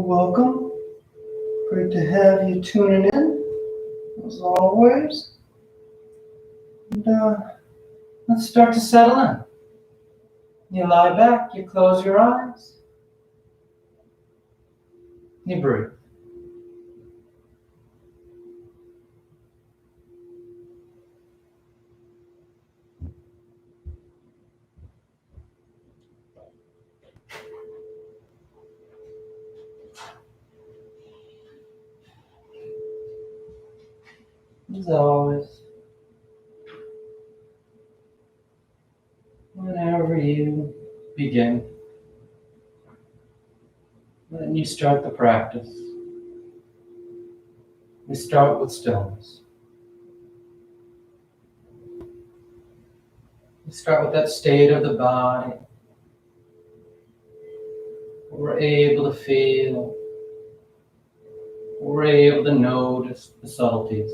welcome. Great to have you tuning in, as always. And let's start to settle in. You lie back, you close your eyes, you breathe. As always, whenever you begin, when you start the practice, we start with stillness. We start with that state of the body. We're able to feel, we're able to notice the subtleties.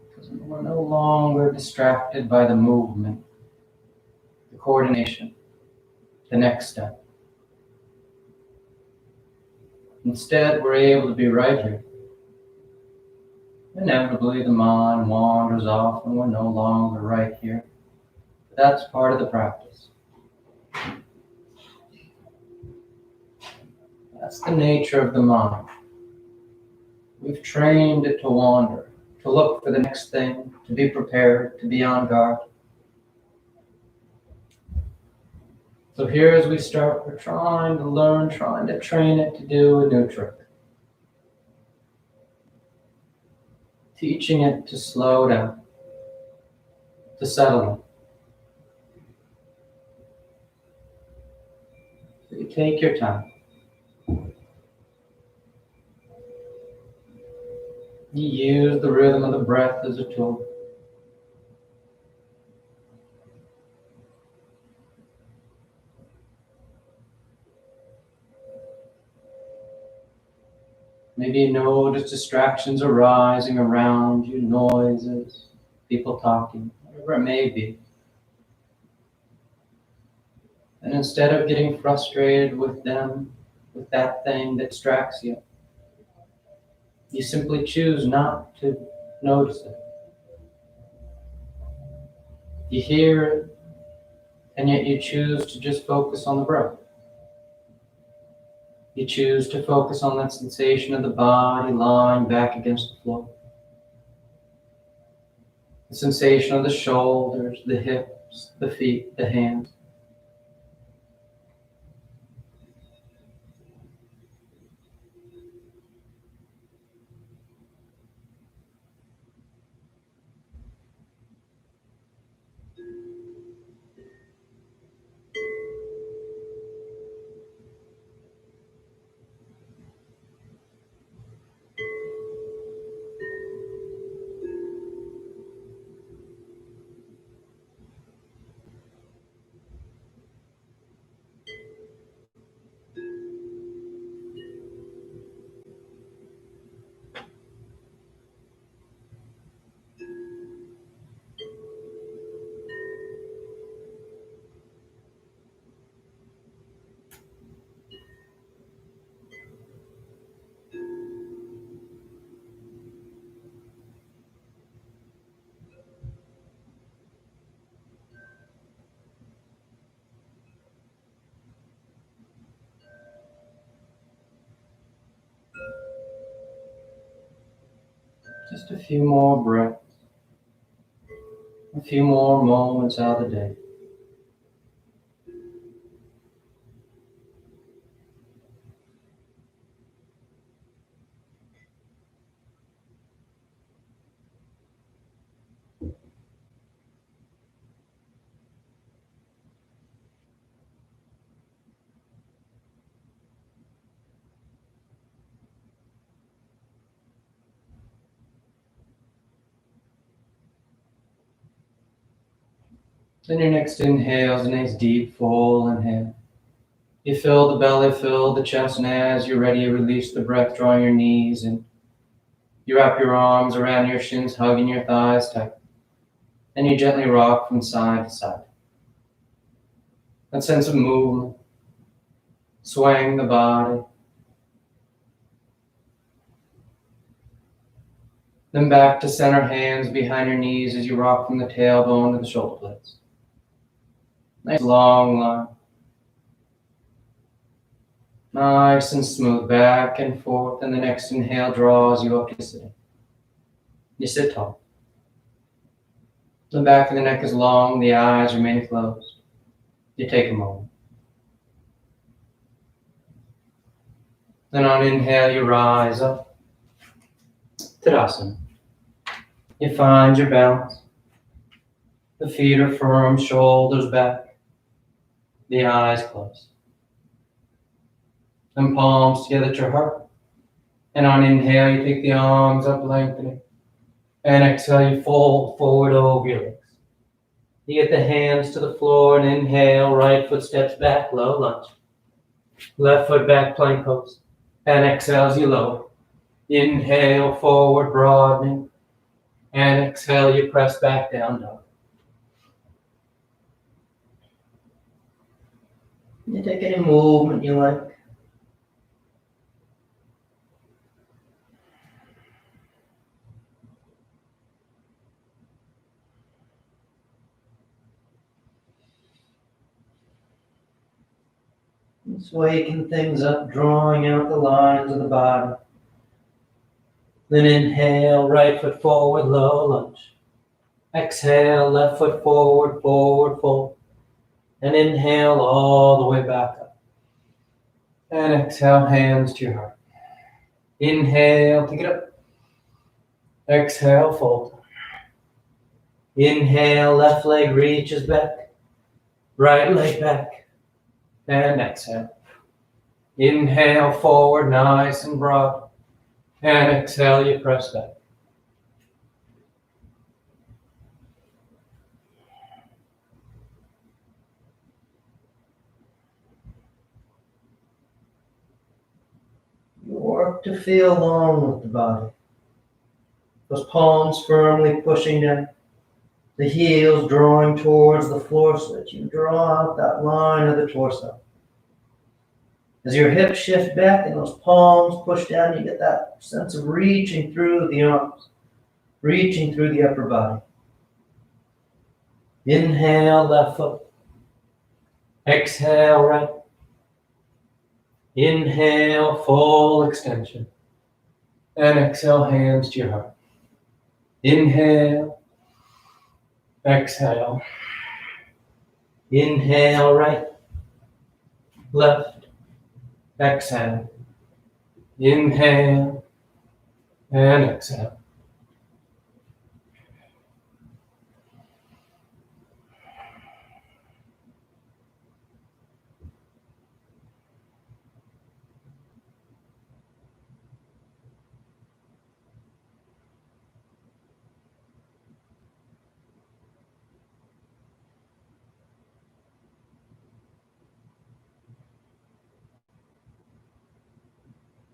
Because we're no longer distracted by the movement, the coordination, the next step. Instead, we're able to be right here. Inevitably, the mind wanders off and we're no longer right here. But that's part of the practice. That's the nature of the mind. We've trained it to wander, to look for the next thing, to be prepared, to be on guard. So here as we start, we're trying to learn, trying to train it to do a new trick. Teaching it to slow down, to settle in. So you take your time. You use the rhythm of the breath as a tool. Maybe you notice distractions arising around you, noises, people talking, whatever it may be. And instead of getting frustrated with them, with that thing that distracts you, you simply choose not to notice it. You hear it, and yet you choose to just focus on the breath. You choose to focus on that sensation of the body lying back against the floor. The sensation of the shoulders, the hips, the feet, the hands. Just a few more breaths, a few more moments out of the day. Then your next inhale is a nice deep full inhale. You fill the belly, fill the chest, and as you're ready, you release the breath, drawing your knees in. You wrap your arms around your shins, hugging your thighs tight. Then you gently rock from side to side. That sense of movement, Swaying the body. Then back to center, hands behind your knees as you rock from the tailbone to the shoulder blades. Nice long line. Nice and smooth, back and forth, and the next inhale draws you up to sitting. You sit tall. The back of the neck is long, the eyes remain closed. You take a moment. Then on inhale, you rise up. Tadasana. You find your balance. The feet are firm, shoulders back. The eyes closed. And palms together at your heart. And on inhale, you take the arms up, lengthening. And exhale, you fold forward over your legs. You get the hands to the floor and inhale, right foot steps back, low lunge. Left foot back, plank pose. And exhale as you lower. Inhale, forward, broadening. And exhale, you press back down, dog. You take any movement you like. Just waking things up, drawing out the lines of the body. Then inhale, right foot forward, low lunge. Exhale, left foot forward, forward fold. And inhale all the way back up. And exhale, hands to your heart. Inhale, pick it up. Exhale, fold. Inhale, left leg reaches back. Right leg back. And exhale. Inhale, forward, nice and broad. And exhale, you press back. You work to feel along with the body. Those palms firmly pushing down. The heels drawing towards the floor so that you draw out that line of the torso. As your hips shift back and those palms push down, you get that sense of reaching through the arms, reaching through the upper body. Inhale, left foot. Exhale, right. Inhale, full extension. And exhale, hands to your heart. Inhale. Exhale. Inhale, right. Left. Exhale. Inhale. And exhale.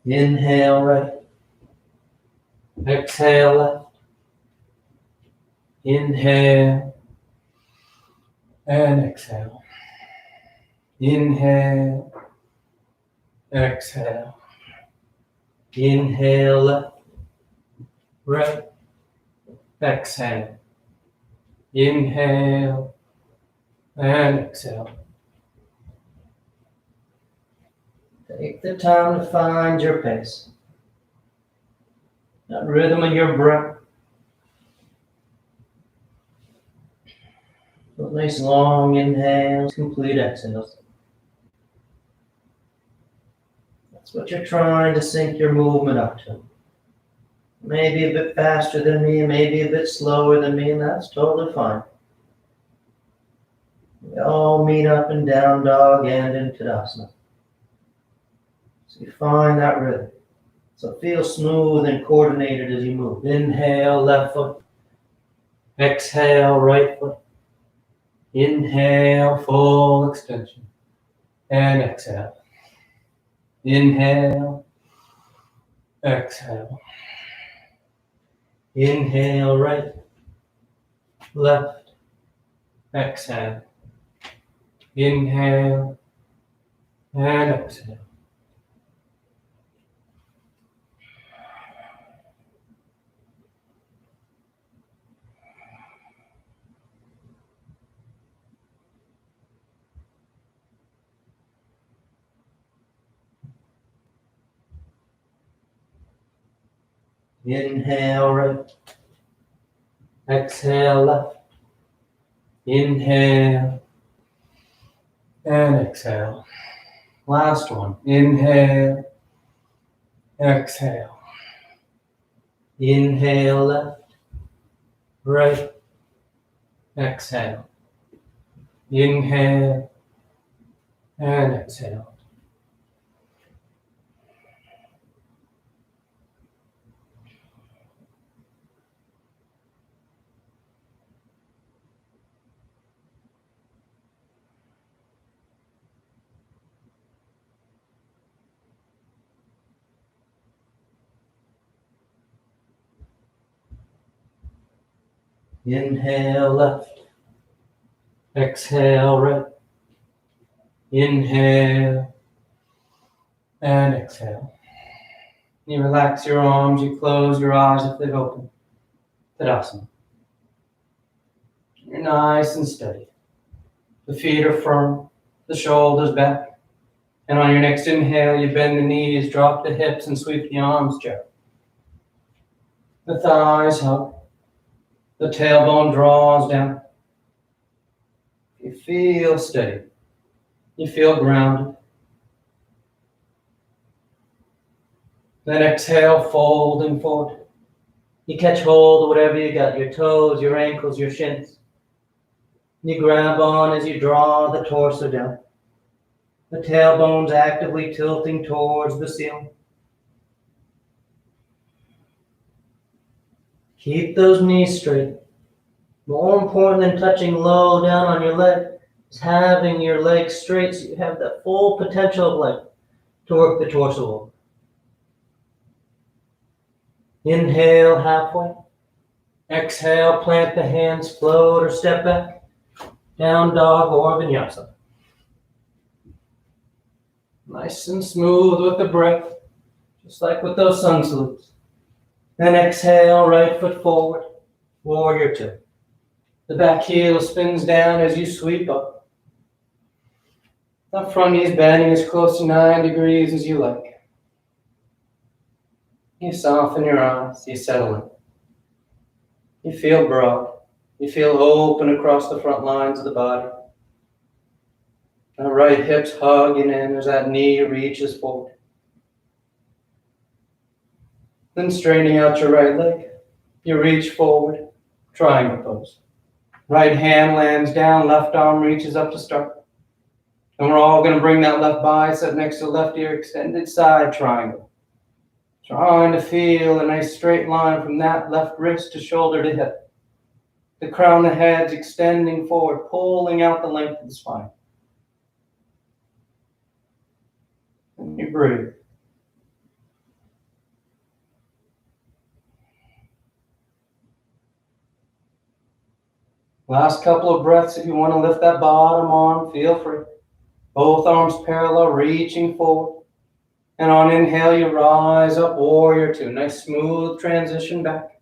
Inhale, right. Exhale, left. Inhale. And exhale. Inhale. Exhale. Inhale, left. Right. Exhale. Inhale. And exhale. Take the time to find your pace. That rhythm of your breath. Those nice long inhales, complete exhales. That's what you're trying to sync your movement up to. Maybe a bit faster than me, maybe a bit slower than me, and that's totally fine. We all meet up in down dog and in Tadasana. So you find that rhythm. So feel smooth and coordinated as you move. Inhale, left foot. Exhale, right foot. Inhale, full extension. And exhale. Inhale. Exhale. Inhale, right. Left. Exhale. Inhale. And exhale. Inhale right. Exhale left. Inhale. And exhale. Last one. Inhale. Exhale. Inhale left. Right. Exhale. Inhale. And exhale. Inhale left. Exhale right. Inhale. And exhale. You relax your arms, you close your eyes if they've opened. Tadasana. You're nice and steady. The feet are firm, the shoulders back. And on your next inhale, you bend the knees, drop the hips, and sweep the arms gently. The thighs hug. The tailbone draws down. You feel steady. You feel grounded. Then exhale, folding forward. You catch hold of whatever you got, your toes, your ankles, your shins. You grab on as you draw the torso down. The tailbone's actively tilting towards the ceiling. Keep those knees straight. More important than touching low down on your leg is having your legs straight so you have that full potential of length to work the torso over. Inhale halfway. Exhale, plant the hands, float or step back. Down dog or vinyasa. Nice and smooth with the breath, just like with those sun salutes. Then exhale, right foot forward, warrior two. The back heel spins down as you sweep up. The front knee's bending as close to 9 degrees as you like. You soften your eyes, you settle in. You feel broad. You feel open across the front lines of the body. The right hip's hugging in as that knee reaches forward. Then straightening out your right leg, you reach forward, triangle pose. Right hand lands down, left arm reaches up to start. And we're all going to bring that left bicep next to the left ear, extended side triangle. Trying to feel a nice straight line from that left wrist to shoulder to hip. The crown of the head's extending forward, pulling out the length of the spine. And you breathe. Last couple of breaths, if you want to lift that bottom arm, feel free. Both arms parallel, reaching forward. And on inhale, you rise up, warrior two. Nice smooth transition back.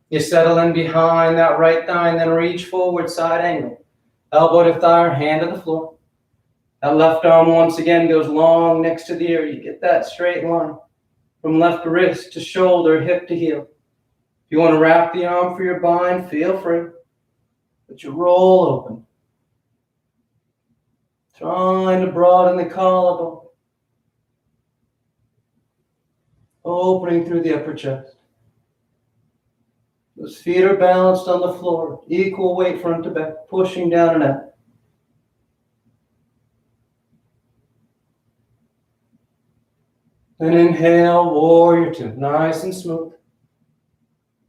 You settle in behind that right thigh and then reach forward, side angle. Elbow to thigh or hand to the floor. That left arm once again goes long next to the ear. You get that straight line from left wrist to shoulder, hip to heel. If you want to wrap the arm for your bind, feel free. But you roll open. Trying to broaden the collarbone. Opening through the upper chest. Those feet are balanced on the floor. Equal weight front to back. Pushing down and out. Then inhale, warrior two. Nice and smooth.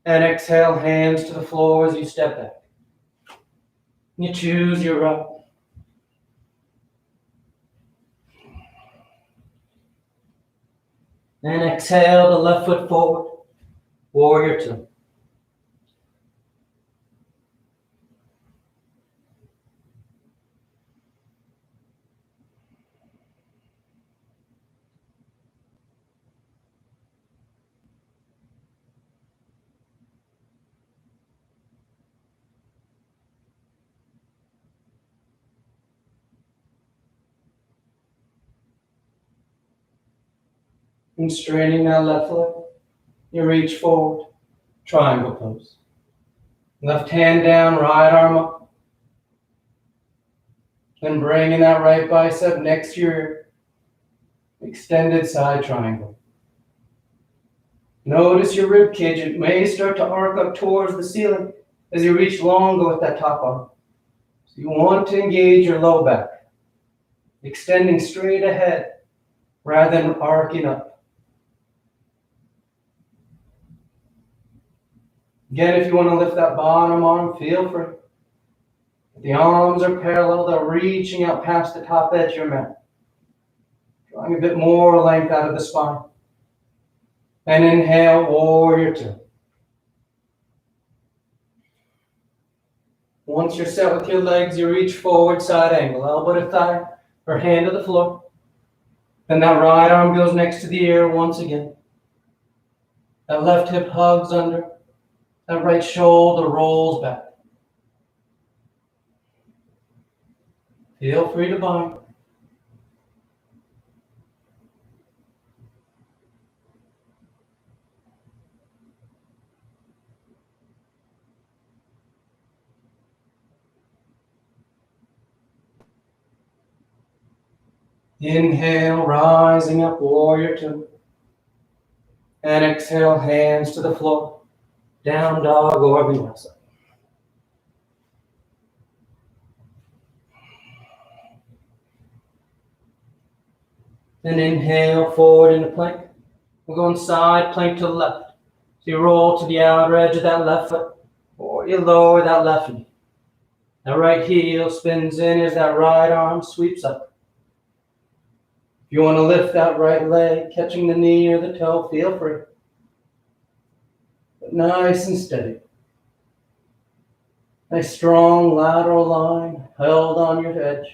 And exhale, hands to the floor as you step back. You choose your right. And exhale the left foot forward, warrior two. And straining that left leg, you reach forward, triangle pose. Left hand down, right arm up. Then bringing that right bicep next to your ear. Extended side triangle. Notice your rib cage. It may start to arc up towards the ceiling as you reach longer with that top arm. So you want to engage your low back, extending straight ahead rather than arcing up. Again, if you want to lift that bottom arm, feel free. If the arms are parallel, they're reaching out past the top edge of your mat, drawing a bit more length out of the spine. And inhale, warrior two. Once you're set with your legs, you reach forward, side angle, elbow to thigh or hand to the floor. Then that right arm goes next to the ear once again. That left hip hugs under. That right shoulder rolls back. Feel free to bind. Inhale, rising up, warrior two. And exhale, hands to the floor. Down dog or vinyasa. Then inhale, forward into plank. We're going side plank to the left. So you roll to the outer edge of that left foot, or you lower that left knee. That right heel spins in as that right arm sweeps up. If you want to lift that right leg, catching the knee or the toe, feel free. But nice and steady. Nice strong lateral line held on your edge.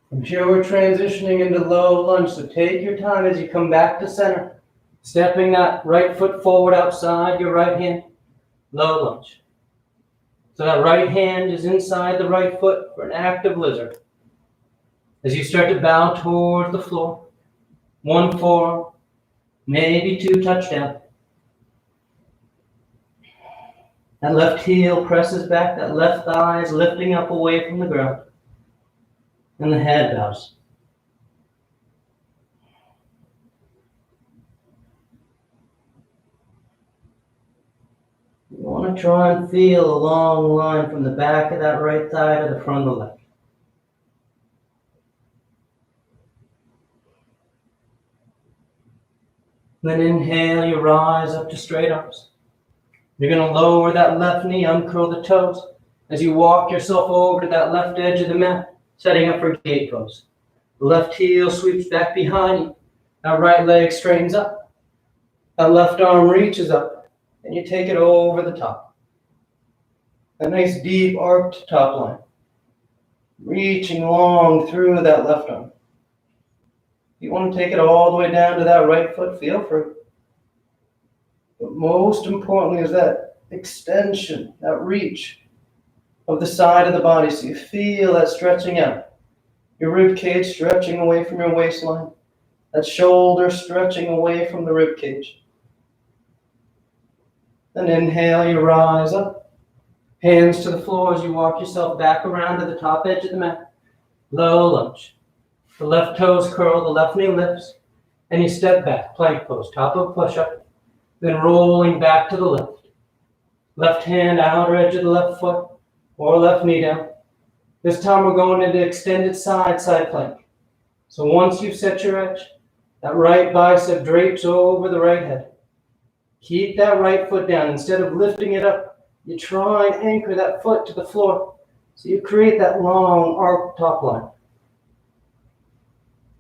From here, we're transitioning into low lunge, so take your time as you come back to center, stepping that right foot forward outside your right hand, low lunge. So that right hand is inside the right foot for an active lizard. As you start to bow towards the floor, one forearm, maybe two touchdown. That left heel presses back, that left thigh is lifting up away from the ground. And the head bows. You want to try and feel a long line from the back of that right thigh to the front of the left. Then inhale, you rise up to straight arms. You're going to lower that left knee, uncurl the toes as you walk yourself over to that left edge of the mat. Setting up for gate pose. The left heel sweeps back behind you. That right leg straightens up. That left arm reaches up. And you take it over the top. A nice deep arced top line. Reaching long through that left arm. If you want to take it all the way down to that right foot, feel free. But most importantly is that extension, that reach of the side of the body, so you feel that stretching out. Your rib cage stretching away from your waistline. That shoulder stretching away from the rib cage. Then inhale, you rise up. Hands to the floor as you walk yourself back around to the top edge of the mat. Low lunge. The left toes curl, the left knee lifts, and you step back, plank pose, top of push-up, then rolling back to the left. Left hand outer edge of the left foot, or left knee down. This time we're going into extended side plank. So once you've set your edge, that right bicep drapes over the right head. Keep that right foot down. Instead of lifting it up, you try and anchor that foot to the floor. So you create that long arc top line.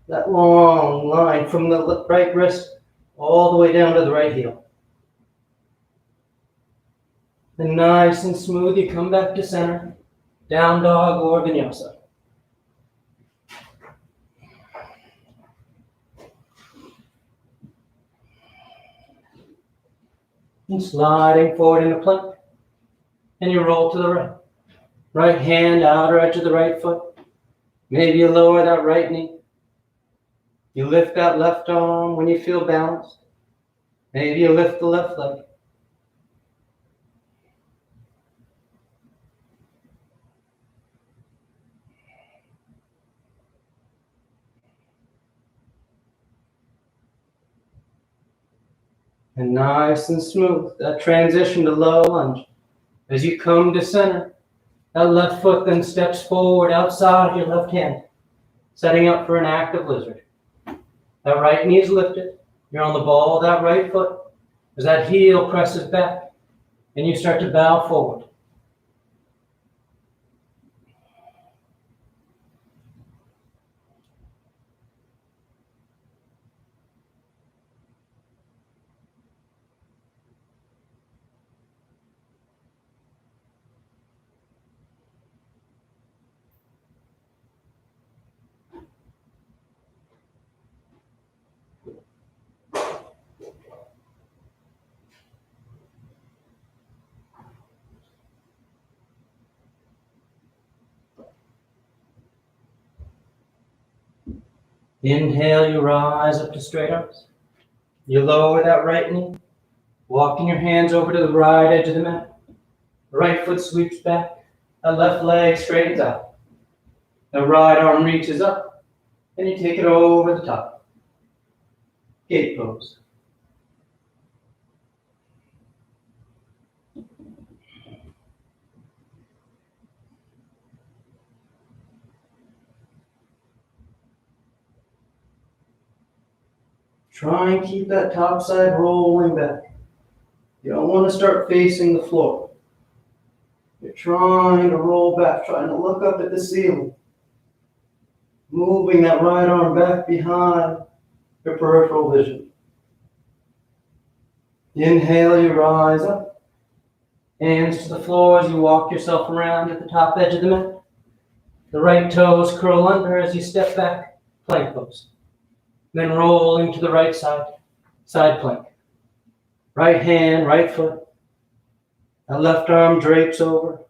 That long line from the right wrist all the way down to the right heel. Then nice and smooth, you come back to center, down dog or vinyasa. And sliding forward into plank. And you roll to the right. Right hand, outer edge of the right foot. Maybe you lower that right knee. You lift that left arm when you feel balanced. Maybe you lift the left leg. And nice and smooth, that transition to low lunge. As you come to center, that left foot then steps forward outside of your left hand, setting up for an active lizard. That right knee is lifted. You're on the ball of that right foot. As that heel presses back, and you start to bow forward. Inhale, you rise up to straight arms. You lower that right knee, walking your hands over to the right edge of the mat. The right foot sweeps back, that left leg straightens out. The right arm reaches up, and you take it over the top. Gate pose. Try and keep that top side rolling back. You don't want to start facing the floor. You're trying to roll back, trying to look up at the ceiling. Moving that right arm back behind your peripheral vision. Inhale, you rise up. Hands to the floor as you walk yourself around at the top edge of the mat. The right toes curl under as you step back, plank pose. Then rolling to the right side, side plank. Right hand, right foot. That left arm drapes over.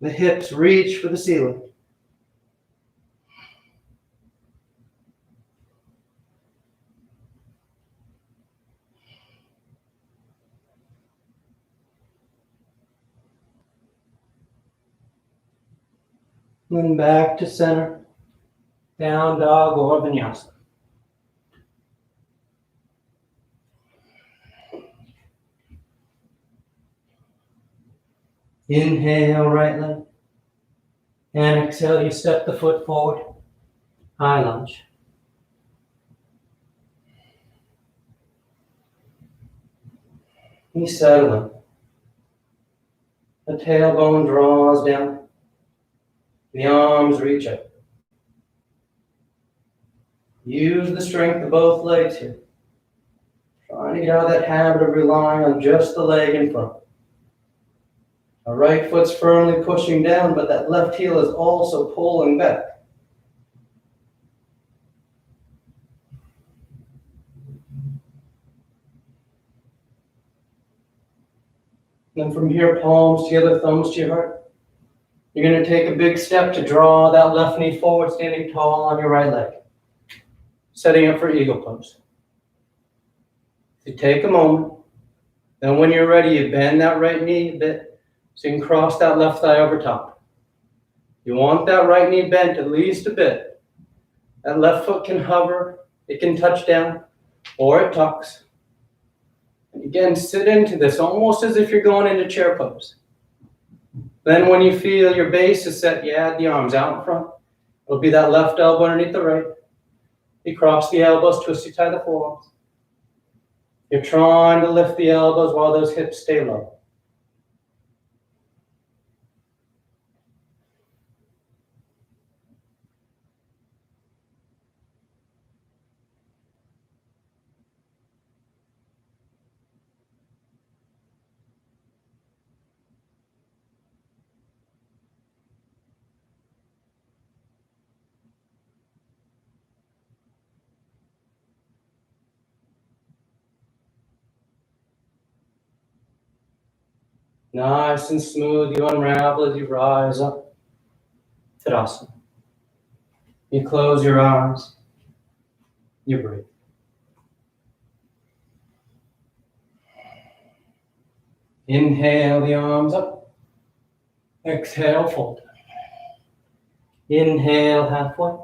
The hips reach for the ceiling. Then back to center. Down dog or vinyasa. Inhale, right leg. And exhale, you step the foot forward. High lunge. You settle in. The tailbone draws down. The arms reach up. Use the strength of both legs here. Trying to get out of that habit of relying on just the leg in front. Our right foot's firmly pushing down, but that left heel is also pulling back. Then from here, palms together, thumbs to your heart. You're going to take a big step to draw that left knee forward, standing tall on your right leg. Setting up for eagle pose. You take a moment. Then when you're ready, you bend that right knee a bit so you can cross that left thigh over top. You want that right knee bent at least a bit. That left foot can hover, it can touch down, or it tucks. And again, sit into this almost as if you're going into chair pose. Then when you feel your base is set, you add the arms out in front. It'll be that left elbow underneath the right. You cross the elbows, twist, you tie the forearms. You're trying to lift the elbows while those hips stay low. Nice and smooth, you unravel as you rise up. Tadasana. You close your eyes. You breathe. Inhale the arms up. Exhale, fold. Inhale halfway.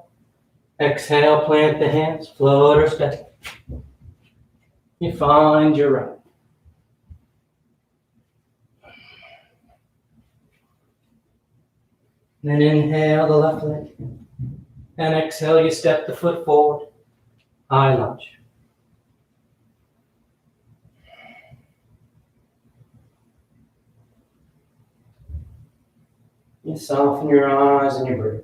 Exhale, plant the hands, float or step. You find your right. Then inhale the left leg. And exhale, you step the foot forward. High lunge. You soften your eyes and you breathe.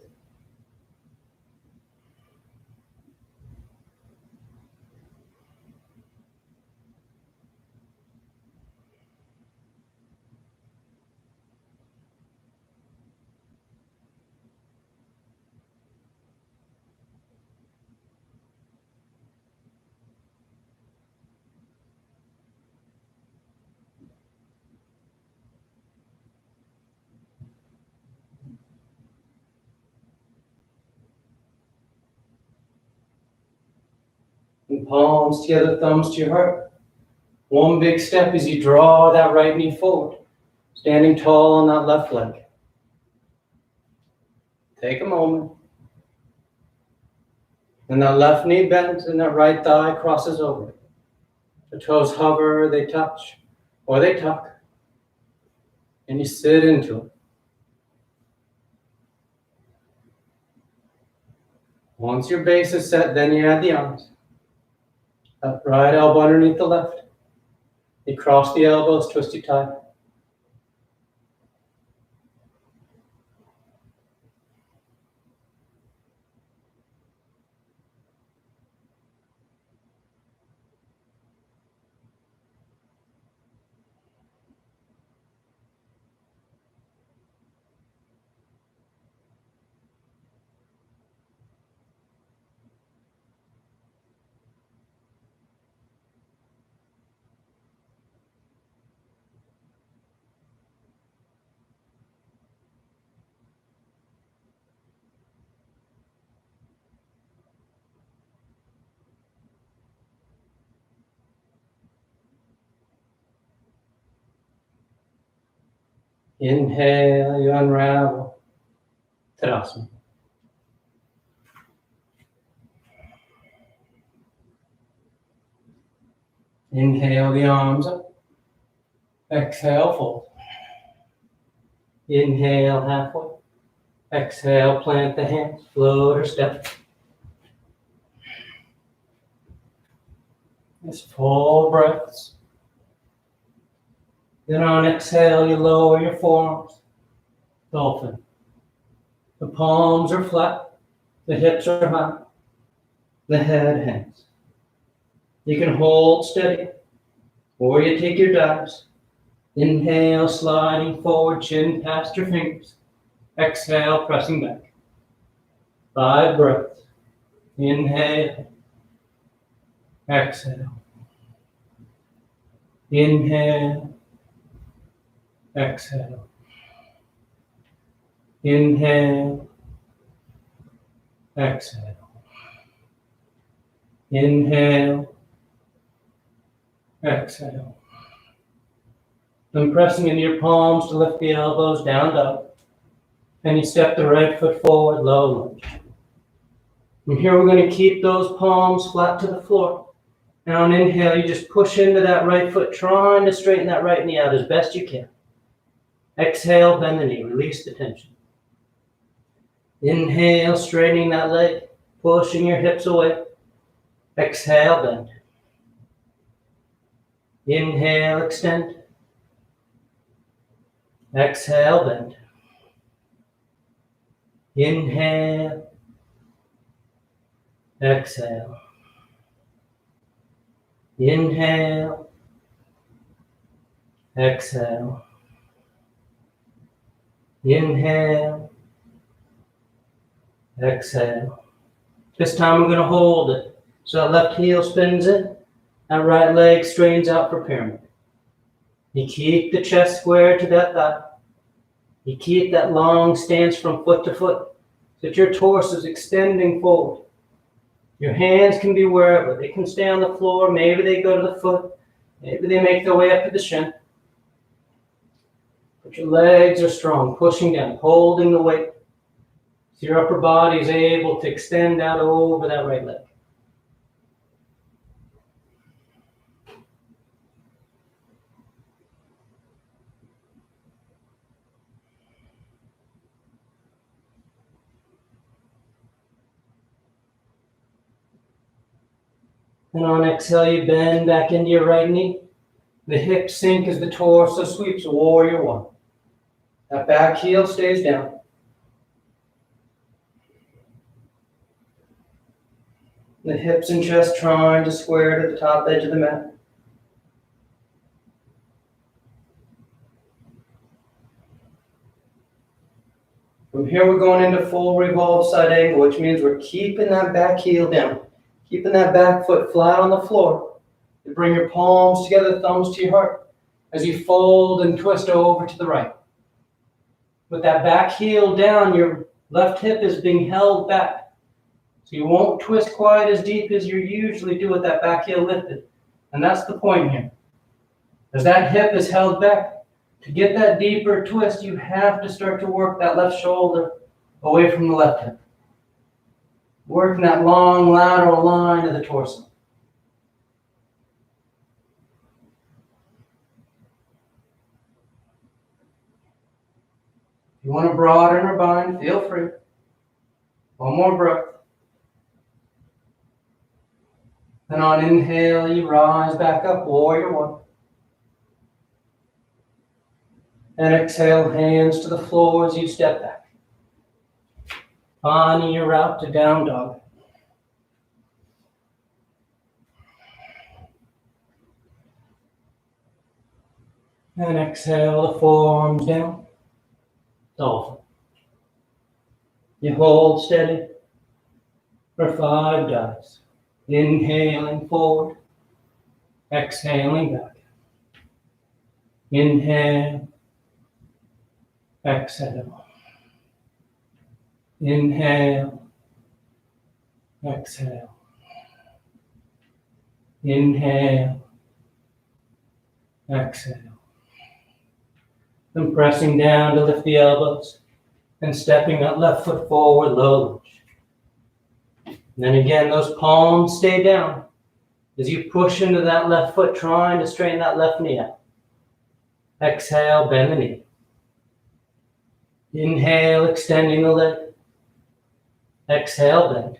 And palms together, thumbs to your heart. One big step as you draw that right knee forward, standing tall on that left leg. Take a moment. And that left knee bends and that right thigh crosses over. The toes hover, they touch, or they tuck. And you sit into it. Once your base is set, then you add the arms. That right elbow underneath the left. You cross the elbows, twist you tight. Inhale, you unravel. Tadasana. Inhale the arms up. Exhale, fold. Inhale halfway. Exhale, plant the hands, float or step. Just full breaths. Then on exhale, you lower your forearms. Dolphin. The palms are flat. The hips are high. The head hangs. You can hold steady, or you take your dives. Inhale, sliding forward, chin past your fingers. Exhale, pressing back. 5 breaths. Inhale. Exhale. Inhale. Exhale. Inhale. Exhale. Inhale. Exhale. Then pressing into your palms to lift the elbows down dog. And you step the right foot forward, low lunge. From here, we're going to keep those palms flat to the floor. And on inhale, you just push into that right foot, trying to straighten that right knee out as best you can. Exhale, bend the knee, release the tension. Inhale, straightening that leg, pushing your hips away. Exhale, bend. Inhale, extend. Exhale, bend. Inhale. Exhale. Inhale. Exhale. Inhale. Exhale. This time we're going to hold it. So that left heel spins in. That right leg straightens out for pyramid. You keep the chest square to that thigh. You keep that long stance from foot to foot so that your torso is extending forward. Your hands can be wherever. They can stay on the floor. Maybe they go to the foot. Maybe they make their way up to the shin. But your legs are strong, pushing down, holding the weight. So your upper body is able to extend out over that right leg. And on exhale, you bend back into your right knee. The hips sink as the torso sweeps, warrior one. That back heel stays down. The hips and chest trying to square to the top edge of the mat. From here, we're going into full revolve side angle, which means we're keeping that back heel down, keeping that back foot flat on the floor. You bring your palms together, thumbs to your heart, as you fold and twist over to the right. With that back heel down, your left hip is being held back. So you won't twist quite as deep as you usually do with that back heel lifted. And that's the point here. As that hip is held back, to get that deeper twist, you have to start to work that left shoulder away from the left hip. Working that long lateral line of the torso. If you want to broaden or bind, feel free. One more breath. Then on inhale, you rise back up, warrior one. And exhale, hands to the floor as you step back. Finding your route to down dog. And exhale, the forearms down. Dolphin. You hold steady for 5 dives. Inhaling forward, exhaling back. Inhale, exhale. Inhale, exhale. Inhale, exhale. Then pressing down to lift the elbows and stepping that left foot forward, low lunge. And then again, those palms stay down as you push into that left foot, trying to straighten that left knee out. Exhale, bend the knee. Inhale, extending the leg. Exhale, bend.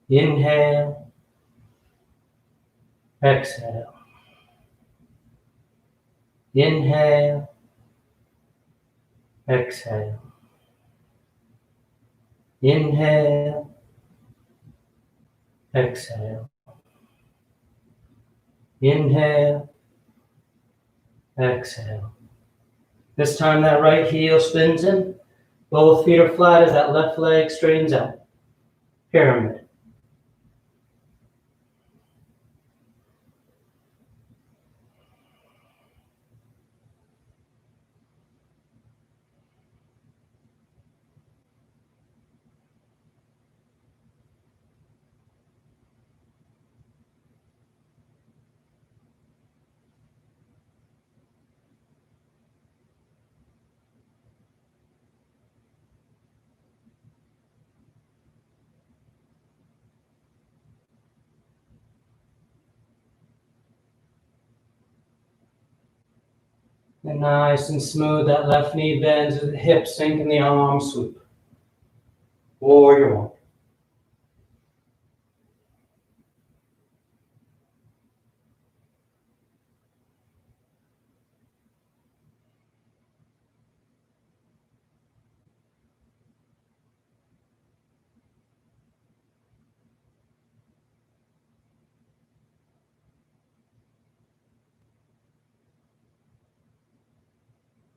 Inhale, exhale. Inhale, exhale. Inhale, exhale. Inhale, exhale. This time that right heel spins in. Both feet are flat as that left leg straightens out. Pyramid. And nice and smooth, that left knee bends as the hips sink and the arms sweep. Warrior one.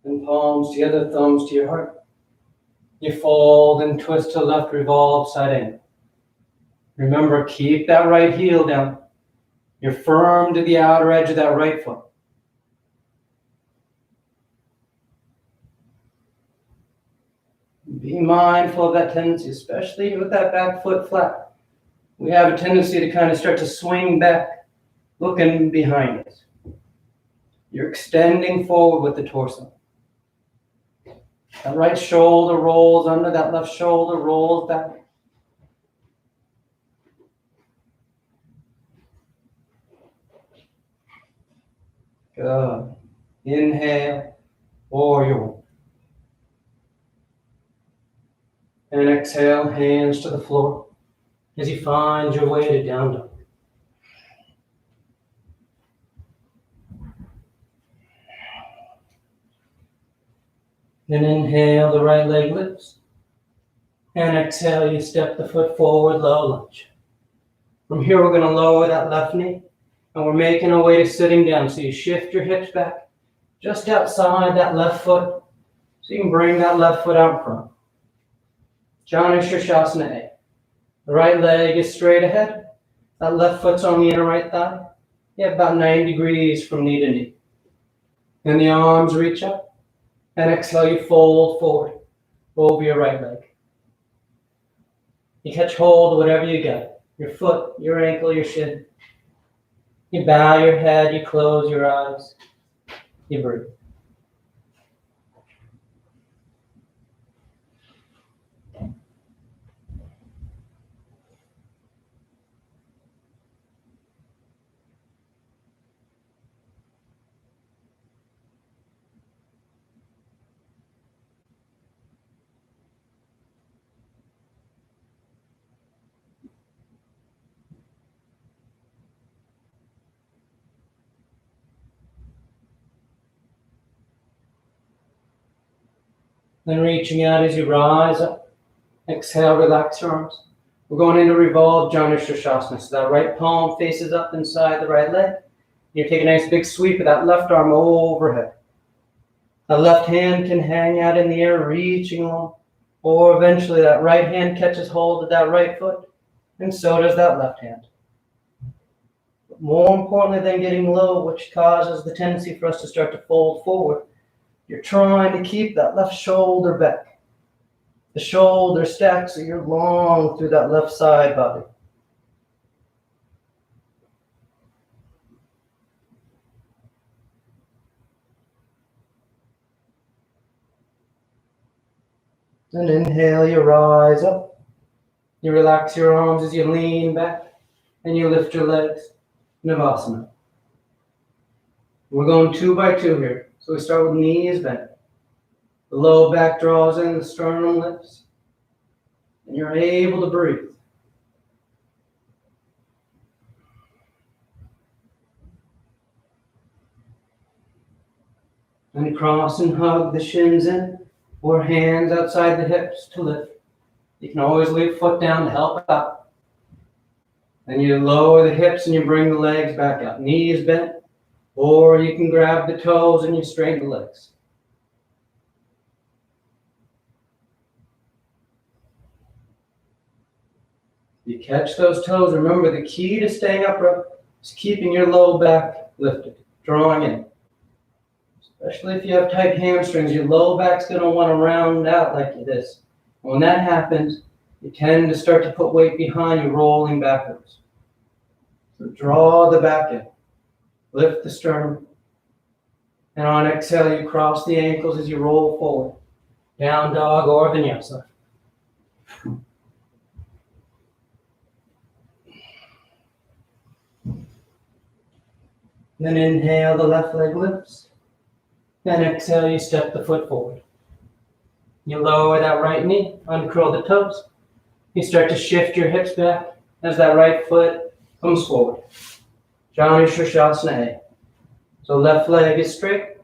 And palms together, thumbs to your heart. You fold and twist to left revolve side angle. Remember, keep that right heel down. You're firm to the outer edge of that right foot. Be mindful of that tendency, especially with that back foot flat. We have a tendency to kind of start to swing back, looking behind us. You're extending forward with the torso. That right shoulder rolls under, that left shoulder rolls back. Good. Inhale, warrior one. And exhale, hands to the floor as you find your way to down dog. Then inhale, the right leg lifts. And exhale, you step the foot forward, low lunge. From here, we're going to lower that left knee. And we're making our way to sitting down. So you shift your hips back just outside that left foot. So you can bring that left foot out front. Janu Sirsasana A. The right leg is straight ahead. That left foot's on the inner right thigh. You have about 90 degrees from knee to knee. Then the arms reach up. And exhale, you fold forward over your right leg. You catch hold of whatever you got. Your foot, your ankle, your shin. You bow your head, you close your eyes, you breathe. Then reaching out as you rise up. Exhale, relax your arms. We're going into revolve Janu Sirsasana. So that right palm faces up inside the right leg. You take a nice big sweep of that left arm overhead. The left hand can hang out in the air, reaching along. Or eventually that right hand catches hold of that right foot. And so does that left hand. But more importantly than getting low, which causes the tendency for us to start to fold forward, you're trying to keep that left shoulder back. The shoulder stacks so you're long through that left side body. And inhale, you rise up. You relax your arms as you lean back and you lift your legs. Navasana. We're going 2 by 2 here. So we start with knees bent. The low back draws in, the sternum lifts. And you're able to breathe. And cross and hug the shins in, or hands outside the hips to lift. You can always leave foot down to help out. Then you lower the hips and you bring the legs back out. Knees bent, or you can grab the toes and you straighten the legs. You catch those toes. Remember, the key to staying upright is keeping your low back lifted, drawing in. Especially if you have tight hamstrings, your low back's going to want to round out like this. When that happens, you tend to start to put weight behind you, rolling backwards. So draw the back in, lift the sternum, and on exhale, you cross the ankles as you roll forward. Down dog or vinyasa. Then inhale, the left leg lifts. Then exhale, you step the foot forward. You lower that right knee, uncurl the toes. You start to shift your hips back as that right foot comes forward. Janu Sirsasana A. So left leg is straight.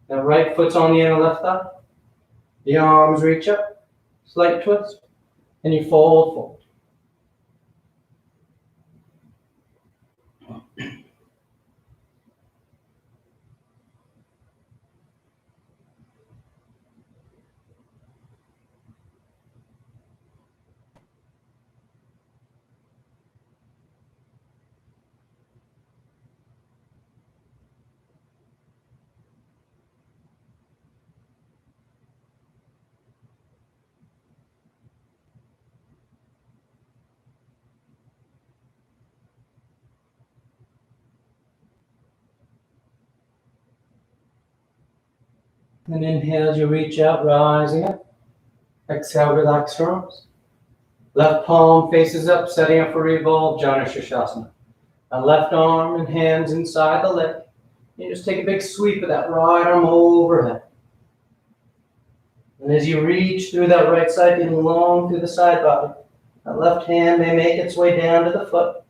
That right foot's on the inner left thigh. The arms reach up, slight twist, and you fold forward. And inhale as you reach out, rising up. Exhale, relax your arms. Left palm faces up, setting up for revolve, Janu Sirsasana. Left arm and hands inside the leg. You just take a big sweep of that right arm overhead. And as you reach through that right side, getting long through the side body, that left hand may make its way down to the foot.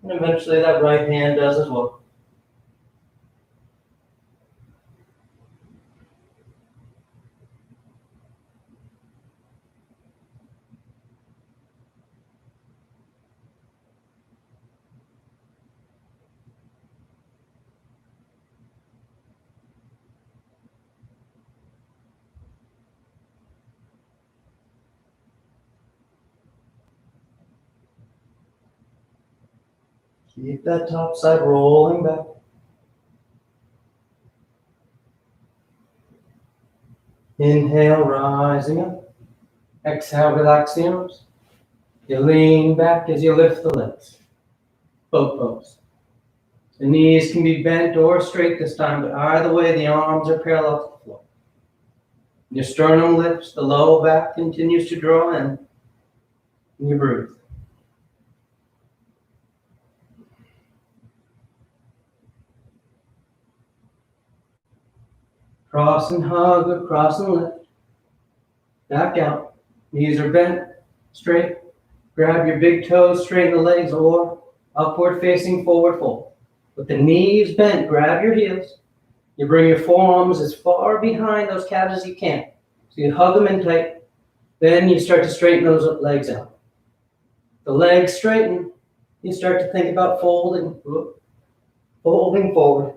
And eventually that right hand does as well. Keep that top side rolling back. Inhale, rising up. Exhale, relax the arms. You lean back as you lift the legs. Boat pose. The knees can be bent or straight this time, but either way, the arms are parallel to the floor. Your sternum lifts, the low back continues to draw in, and you breathe. Cross and hug or cross and lift. Back out. Knees are bent, straight. Grab your big toes, straighten the legs, or upward facing forward fold. With the knees bent, grab your heels. You bring your forearms as far behind those calves as you can. So you hug them in tight. Then you start to straighten those legs out. The legs straighten. You start to think about folding forward.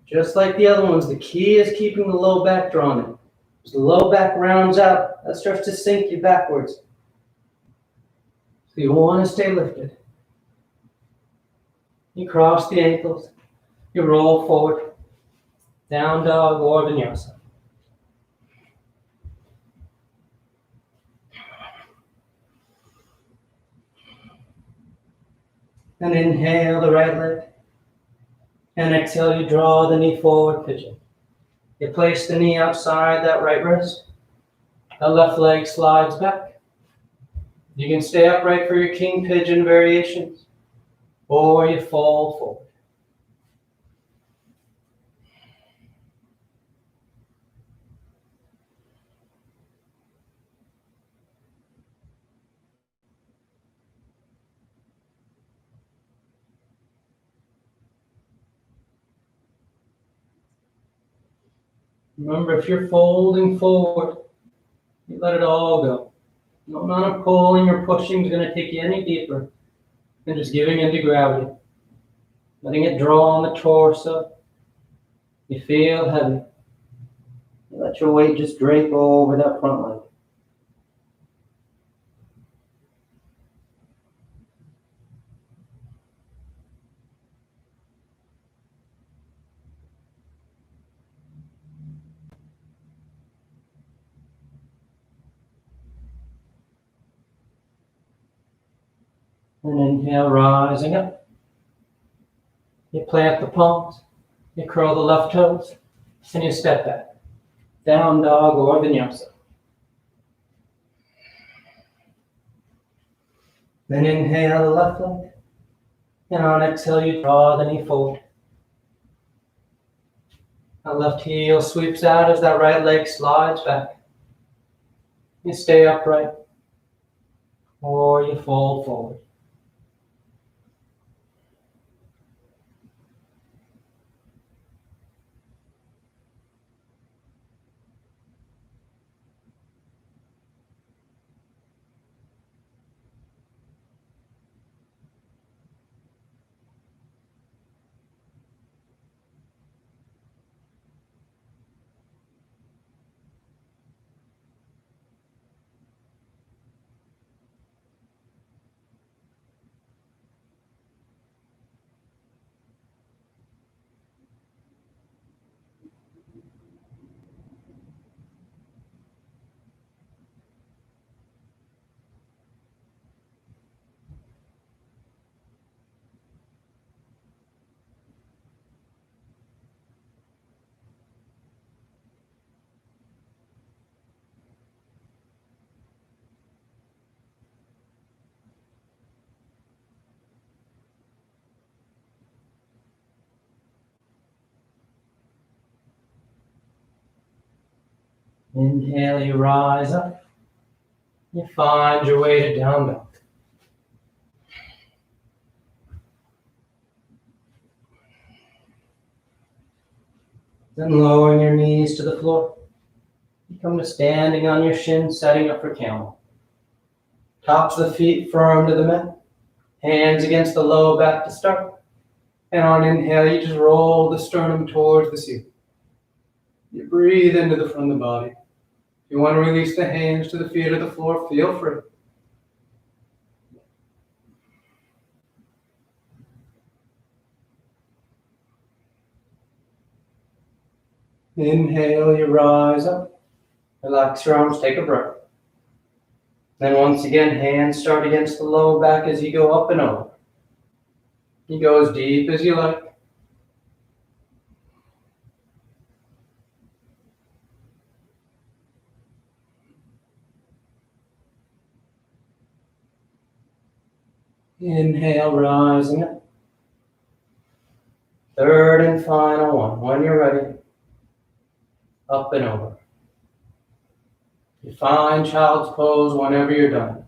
Just like the other ones, the key is keeping the low back drawn in. As the low back rounds out, that starts to sink you backwards. So you want to stay lifted. You cross the ankles. You roll forward. Down dog or vinyasa. And inhale the right leg. And exhale, you draw the knee forward, pigeon. You place the knee outside that right wrist. That left leg slides back. You can stay upright for your king pigeon variations, or you fall forward. Remember, if you're folding forward, you let it all go. No amount of pulling or pushing is going to take you any deeper than just giving into gravity. Letting it draw on the torso. You feel heavy. You let your weight just drape over that front leg. And inhale, rising up. You plant the palms. You curl the left toes. And you step back. Down dog or vinyasa. Then inhale the left leg. And on exhale, you draw the knee forward. That left heel sweeps out as that right leg slides back. You stay upright. Or you fold forward. Inhale, you rise up. You find your way to down dog. Then lowering your knees to the floor. You come to standing on your shins, setting up for camel. Tops of the feet firm to the mat. Hands against the low back to start. And on inhale, you just roll the sternum towards the ceiling. You breathe into the front of the body. If you want to release the hands to the feet or the floor, feel free. Inhale, you rise up. Relax your arms, take a breath. Then once again, hands start against the low back as you go up and over. You go as deep as you like. Inhale, rising up. Third and final one. When you're ready, up and over. You find child's pose whenever you're done.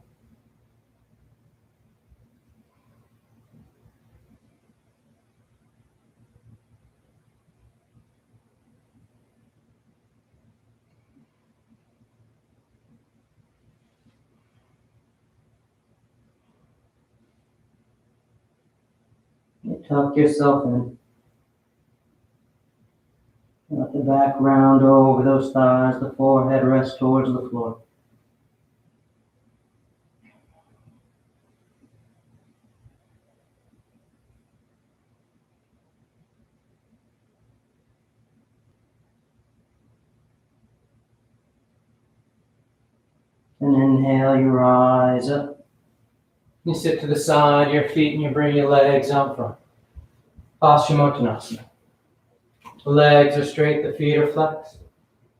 You tuck yourself in. Let the back round over those thighs, the forehead rest towards the floor. And inhale, you rise up. You sit to the side of your feet and you bring your legs out front. Paschimottanasana. The legs are straight, the feet are flexed.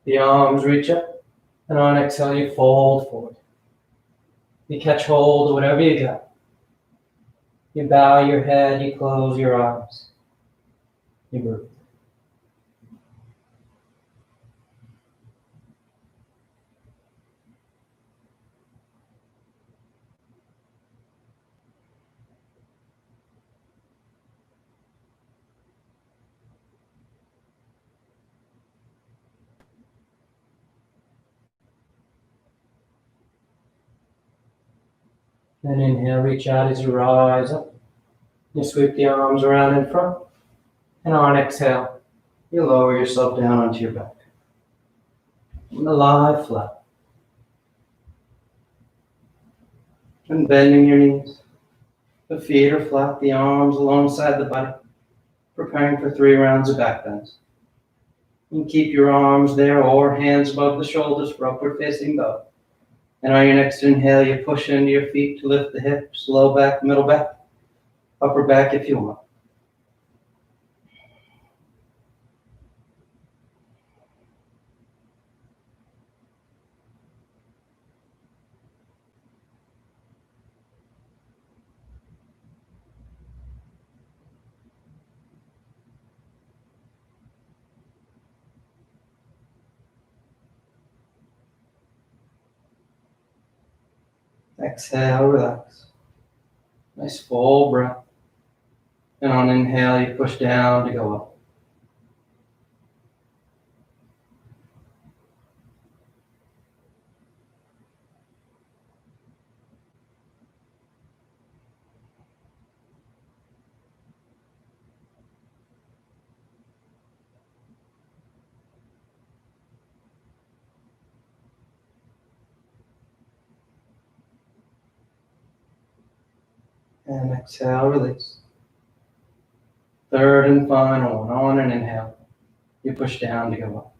The arms reach up. And on exhale, you fold forward. You catch hold of whatever you got. You bow your head, you close your eyes. You breathe. Then inhale, reach out as you rise up. You sweep the arms around in front. And on exhale, you lower yourself down onto your back. And lie flat. And bending your knees. The feet are flat, the arms alongside the body. Preparing for 3 rounds of back bends. You can keep your arms there or hands above the shoulders for upward facing dog. And on your next inhale, you push into your feet to lift the hips, low back, middle back, upper back if you want. Exhale, relax. Nice full breath. And on inhale, you push down to go up. And exhale, release. Third and final one. On an inhale, you push down to go up.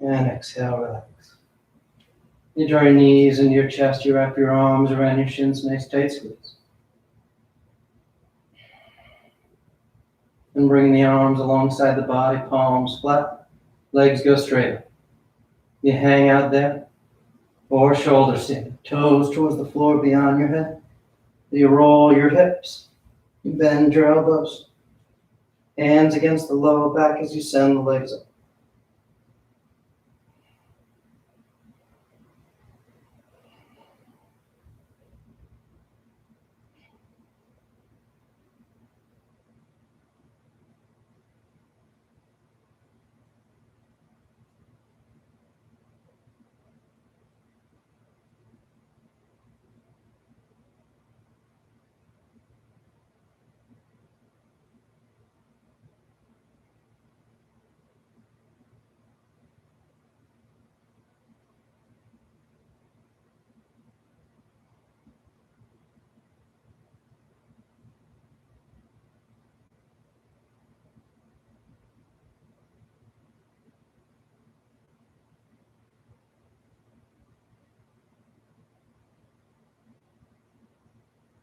And exhale, relax. You draw your knees into your chest, you wrap your arms around your shins, nice tight squeeze. And bring the arms alongside the body, palms flat, legs go straight up. You hang out there, or shoulder stand, toes towards the floor beyond your head. You roll your hips, you bend your elbows, hands against the lower back as you send the legs up.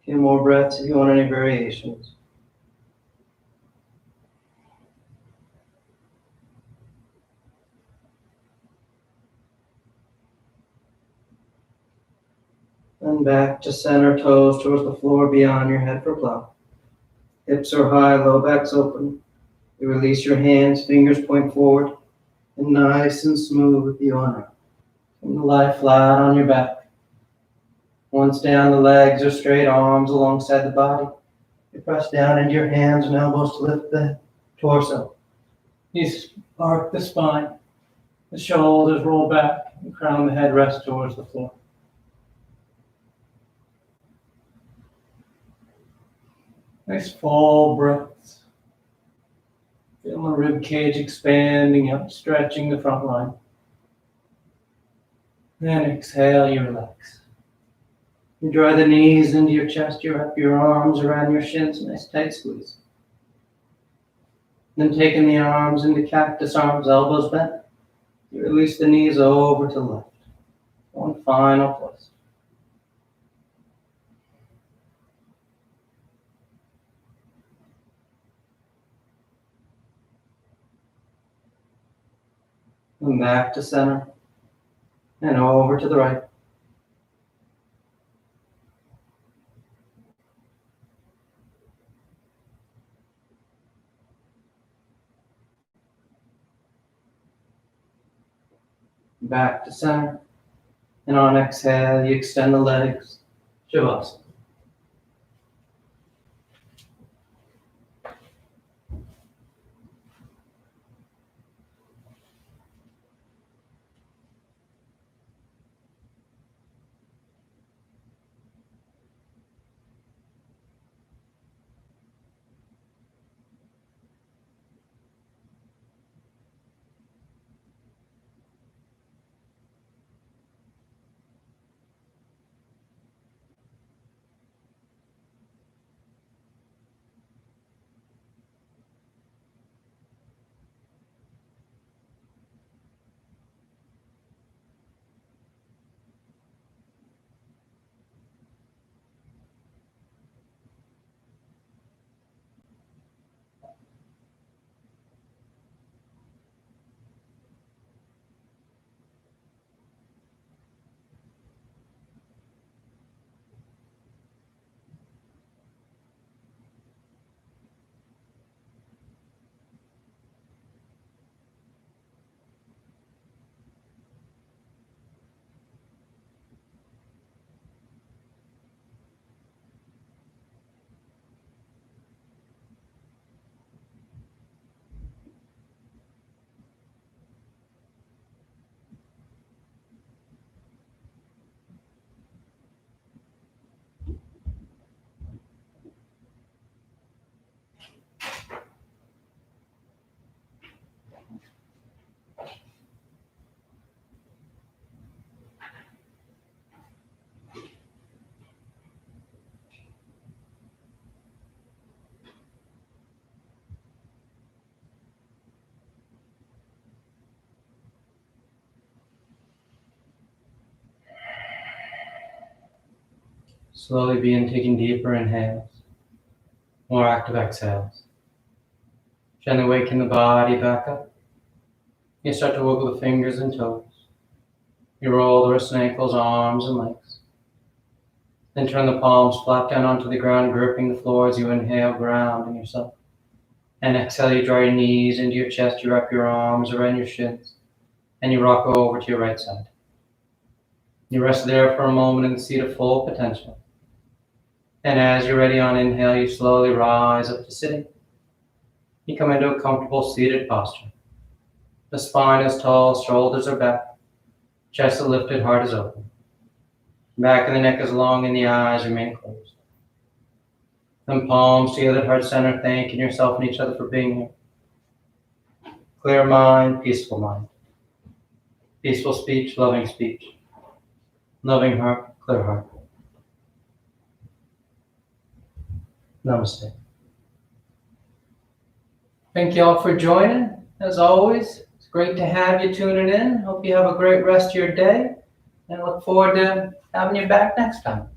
A few more breaths if you want any variations. And back to center, toes towards the floor beyond your head for plow. Hips are high, low back's open. You release your hands, fingers point forward, and nice and smooth you on out. And lie flat on your back. Once down, the legs are straight, arms alongside the body. You press down into your hands and elbows to lift the torso. You arc the spine. The shoulders roll back, and crown the head rests towards the floor. Nice full breaths. Feel the rib cage expanding up, stretching the front line. Then exhale, you relax. You draw the knees into your chest, you wrap your arms around your shins, nice tight squeeze. Then taking the arms into cactus arms, elbows bent, you release the knees over to the left. One final twist. And back to center, and over to the right. Back to center, and on exhale, you extend the legs, Shavasana. Slowly begin taking deeper inhales, more active exhales. Gently waking the body back up. You start to wiggle the fingers and toes. You roll the wrists and ankles, arms and legs. Then turn the palms flat down onto the ground, gripping the floor as you inhale, grounding yourself. And exhale, you draw your knees into your chest, you wrap your arms around your shins, and you rock over to your right side. You rest there for a moment in the seat of full potential. And as you're ready on inhale, you slowly rise up to sitting. You come into a comfortable seated posture. The spine is tall, shoulders are back, chest is lifted, heart is open. Back of the neck is long and the eyes remain closed. Then palms together at heart center, thanking yourself and each other for being here. Clear mind, peaceful mind. Peaceful speech, loving speech. Loving heart, clear heart. Namaste. Thank you all for joining. As always, it's great to have you tuning in. Hope you have a great rest of your day, and look forward to having you back next time.